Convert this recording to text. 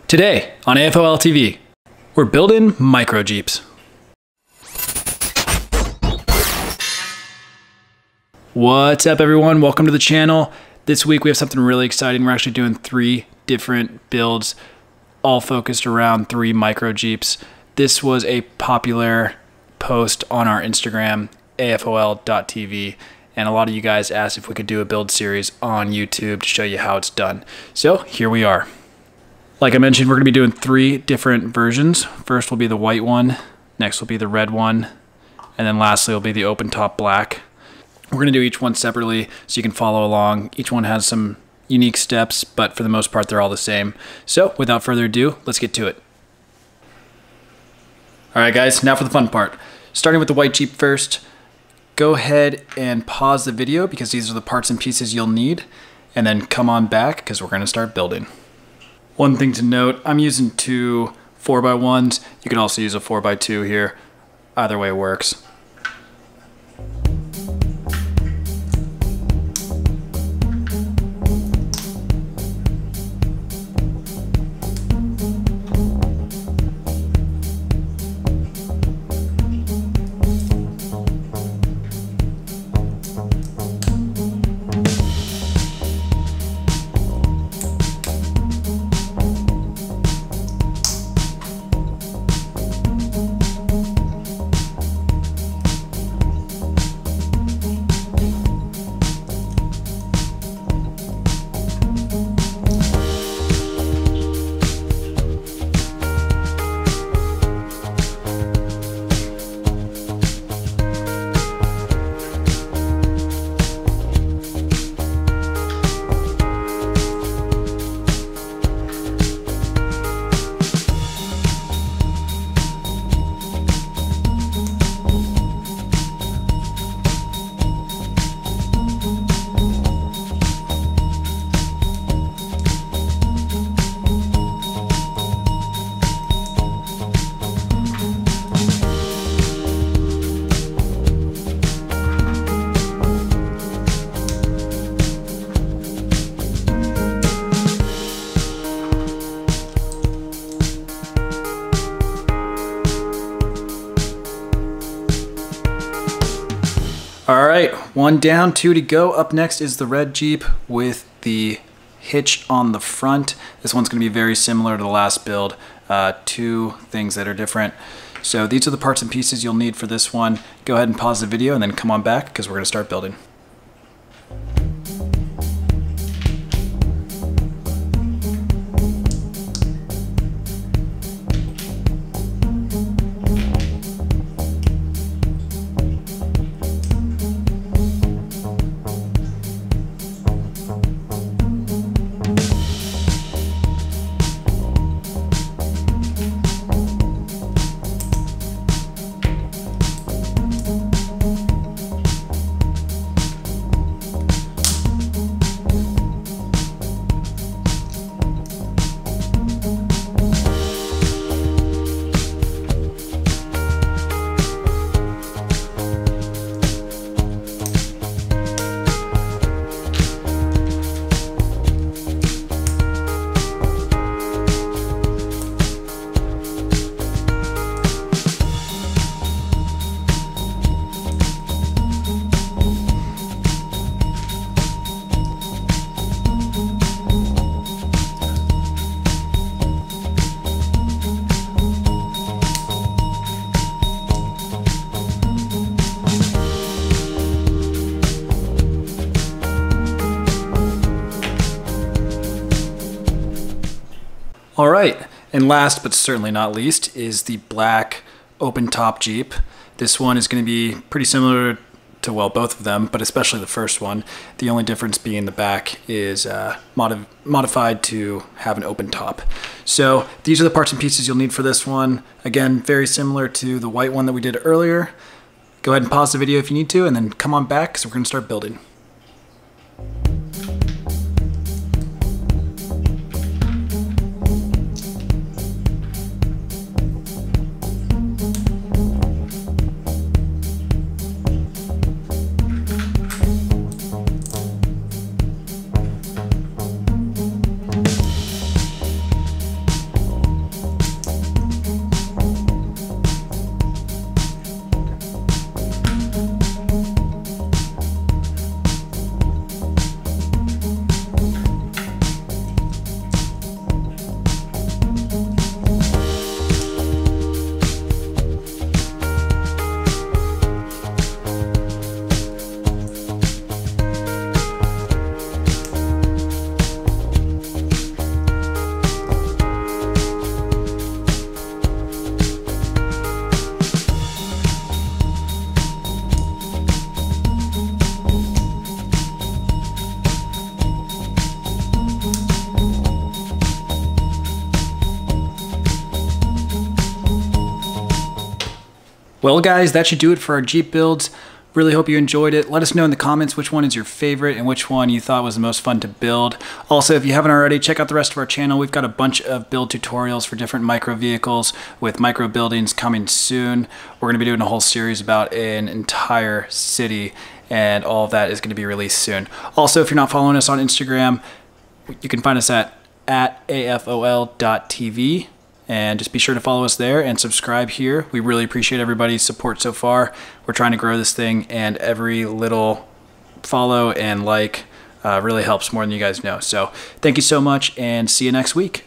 Today on AFOL TV, we're building micro Jeeps. What's up everyone, welcome to the channel. This week we have something really exciting. We're actually doing 3 different builds, all focused around 3 micro Jeeps. This was a popular post on our Instagram, afol.tv, and a lot of you guys asked if we could do a build series on YouTube to show you how it's done. So here we are. Like I mentioned, we're gonna be doing 3 different versions. First will be the white one, next will be the red one, and then lastly will be the open top black. We're gonna do each one separately so you can follow along. Each one has some unique steps, but for the most part, they're all the same. So without further ado, let's get to it. All right guys, now for the fun part. Starting with the white Jeep first, go ahead and pause the video because these are the parts and pieces you'll need, and then come on back because we're gonna start building. One thing to note, I'm using 2 4x1s. You can also use a 4x2 here. Either way works. All right, 1 down, 2 to go. Up next is the red Jeep with the hitch on the front. This one's gonna be very similar to the last build. 2 things that are different. So these are the parts and pieces you'll need for this one. Go ahead and pause the video and then come on back because we're gonna start building. All right, and last but certainly not least is the black open top Jeep. This one is going to be pretty similar to, well, both of them, but especially the first one. The only difference being the back is modified to have an open top. So these are the parts and pieces you'll need for this one. Again, very similar to the white one that we did earlier. Go ahead and pause the video if you need to, and then come on back because we're going to start building. Well, guys, that should do it for our Jeep builds. Really hope you enjoyed it. Let us know in the comments which one is your favorite and which one you thought was the most fun to build. Also, if you haven't already, check out the rest of our channel. We've got a bunch of build tutorials for different micro vehicles with micro buildings coming soon. We're going to be doing a whole series about an entire city, and all of that is going to be released soon. Also, if you're not following us on Instagram, you can find us at afol.tv. And just be sure to follow us there and subscribe here. We really appreciate everybody's support so far. We're trying to grow this thing, and every little follow and like really helps more than you guys know. So thank you so much, and see you next week.